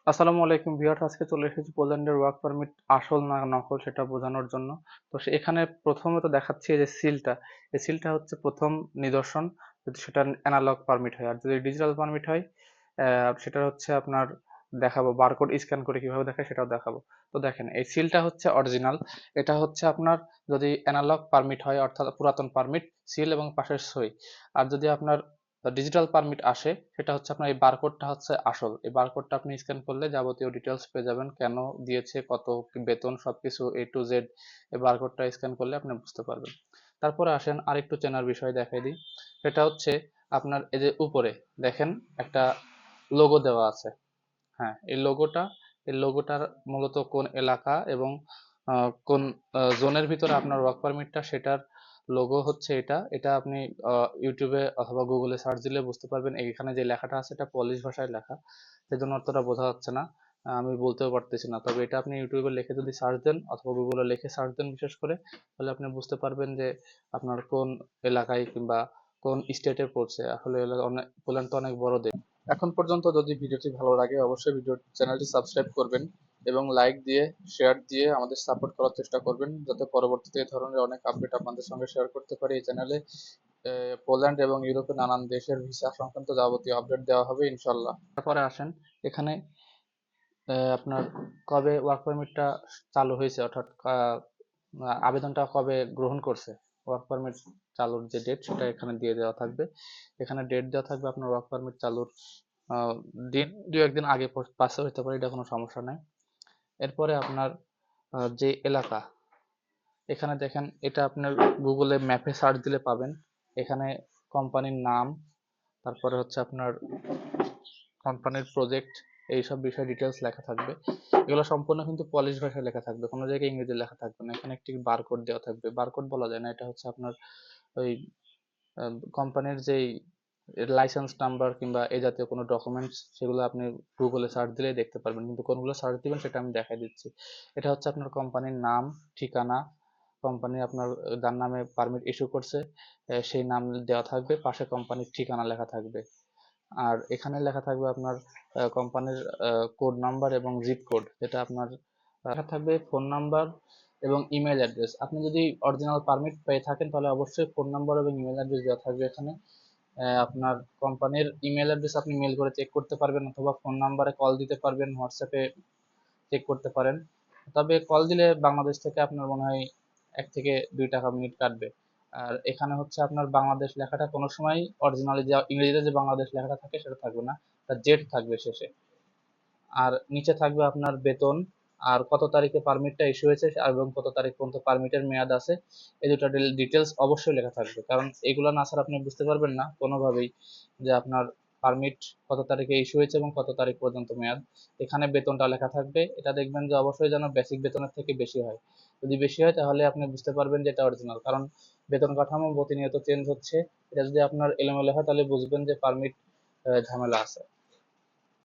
আসসালামু আলাইকুম ভিউয়ার্স, আজকে চলে এসেছি পোল্যান্ডের ওয়ার্ক পারমিট আসল না নকল সেটা বোঝানোর জন্য। তো এখানে প্রথমত দেখাচ্ছি এই যে সিলটা, এই সিলটা হচ্ছে প্রথম নিদর্শন যদি সেটা অ্যানালগ পারমিট হয়। আর যদি ডিজিটাল পারমিট হয় সেটা হচ্ছে আপনার দেখাবো বারকোড স্ক্যান করে কিভাবে দেখায় সেটাও দেখাবো। তো দেখেন এই সিলটা হচ্ছে অরিজিনাল, এটা হচ্ছে আপনার যদি অ্যানালগ পারমিট হয় অর্থাৎ পুরাতন পারমিট, সিল এবং পাশের সই। আর যদি আপনার ডিজিটাল পারমিট আসে সেটা হচ্ছে আপনার এই বারকোডটা হচ্ছে আসল। এই বারকোডটা আপনি স্ক্যান করলে যাবতীয় ডিটেলস পেয়ে যাবেন, কেন দিয়েছে, কত বেতন, সবকিছু A to Z এই বারকোডটা স্ক্যান করলে আপনি বুঝতে পারবেন। তারপরে আসেন আরেকটু চেনার বিষয় দেখাই দিই। সেটা হচ্ছে আপনার এই যে উপরে দেখেন একটা লোগো দেওয়া আছে। হ্যাঁ, এই লোগোটার মূলত কোন এলাকা এবং কোন জোনের ভিতরে আপনার ওয়ার্ক পারমিটটা সেটার লোগো হচ্ছে এটা। এটা আপনি ইউটিউবে অথবা গুগলে সার্চ দিলে বুঝতে পারবেন। এইখানে যে লেখাটা আছে এটা পলিশ ভাষায় লেখা, সেজন্য অতটা বোঝা যাচ্ছে না। আমি বলতেও পারতেছি না, তবে এটা আপনি ইউটিউবে লিখে যদি সার্চ দেন অথবা গুগলে লিখে সার্চ দেন বিশেষ করে, তাহলে আপনি বুঝতে পারবেন যে আপনার কোন এলাকায় কিংবা কোন স্টেটে পড়ছে। আসলে পোল্যান্ড তো অনেক বড় দেশ। এখন পর্যন্ত যদি ভিডিওটি ভালো লাগে অবশ্যই চ্যানেলটি সাবস্ক্রাইব করবেন এবং লাইক দিয়ে শেয়ার দিয়ে আমাদের সাপোর্ট করার চেষ্টা করবেন, যাতে পরবর্তীতে এই ধরনের অনেক আপডেট আপনাদের সঙ্গে শেয়ার করতে পারি। এই চ্যানেলে পোল্যান্ড এবং ইউরোপের নানান দেশের ভিসা সংক্রান্ত যাবতীয় আপডেট দেওয়া হবে ইনশাল্লাহ। তারপরে আসেন এখানে আপনার কবে ওয়ার্ক পারমিটটা চালু হয়েছে, অর্থাৎ আবেদনটা কবে গ্রহণ করছে, ওয়ার্ক পারমিট চালুর যে ডেট সেটা এখানে দিয়ে দেওয়া থাকবে। এখানে ডেট দেওয়া থাকবে আপনার ওয়ার্ক পারমিট চালুর আহ, দিন দু একদিন আগে পাশে হতে পারে, এটা কোনো সমস্যা নাই। এরপরে আপনার যে এলাকা, এখানে দেখেন এটা আপনার গুগলে ম্যাপে সার্চ দিলে পাবেন। এখানে কোম্পানির নাম, তারপরে হচ্ছে আপনার কোম্পানির প্রজেক্ট, এইসব বিষয়ে ডিটেলস লেখা থাকবে। এগুলো সম্পূর্ণ কিন্তু পলিশ ভাষায় লেখা থাকবে, কোনো জায়গায় ইংরেজি লেখা থাকবে না। এখানে একটি বারকোড দেওয়া থাকবে, বারকোড বলা যায় না, এটা হচ্ছে আপনার ওই কোম্পানির যেই লাইসেন্স নাম্বার কিংবা এই জাতীয় কোনো ডকুমেন্টস, সেগুলো আপনি গুগলে সার্চ দিলেই দেখতে পারবেন, কিন্তু কোনগুলো সার্চ দিবেন সেটা আমি দেখাই দিচ্ছি। এটা হচ্ছে আপনার কোম্পানির নাম, ঠিকানা, কোম্পানি আপনার যার নামে পারমিট ইস্যু করছে সেই নাম দেওয়া থাকবে, পাশে কোম্পানির ঠিকানা লেখা থাকবে। আর এখানে লেখা থাকবে আপনার কোম্পানির কোড নাম্বার এবং জিপ কোড, যেটা আপনার লেখা থাকবে ফোন নাম্বার এবং ইমেল অ্যাড্রেস। আপনি যদি অরিজিনাল পারমিট পেয়ে থাকেন তাহলে অবশ্যই ফোন নাম্বার এবং ইমেল অ্যাড্রেস দেওয়া থাকবে এখানে। আপনার কোম্পানির ইমেল অ্যাড্রেস আপনি মেল করে চেক করতে পারবেন অথবা ফোন নাম্বারে কল দিতে পারবেন, হোয়াটসঅ্যাপে চেক করতে পারেন। তবে কল দিলে বাংলাদেশ থেকে আপনার মনে হয় 1 থেকে 2 টাকা মিনিট কাটবে। আর এখানে হচ্ছে আপনার বাংলাদেশ লেখাটা কোনো সময় অরিজিনালি যে ইংরেজিতে যে বাংলাদেশ লেখাটা থাকে সেটা থাকবে না, তার জেড থাকবে শেষে। আর নিচে থাকবে আপনার বেতন আর কত তারিখে পারমিটটা ইস্যু হয়েছে এবং কত তারিখ পর্যন্ত পারমিটের মেয়াদ আছে। এই দুটো ডিটেলস অবশ্যই লেখা থাকবে, কারণ এগুলো না ছাড়া আপনি বুঝতে পারবেন না কোনোভাবেই যে আপনার পারমিট কত তারিখে ইস্যু হয়েছে এবং কত তারিখ পর্যন্ত মেয়াদ। এখানে বেতনটা লেখা থাকবে, এটা দেখবেন যে অবশ্যই যেন বেসিক বেতনের থেকে বেশি হয়। যদি বেশি হয় তাহলে আপনি বুঝতে পারবেন যে এটা অরিজিনাল, কারণ বেতন কাঠামো প্রতিনিয়ত চেঞ্জ হচ্ছে। এটা যদি আপনার এলোমেলো হয় তাহলে বুঝবেন যে পারমিট ঝামেলা আছে।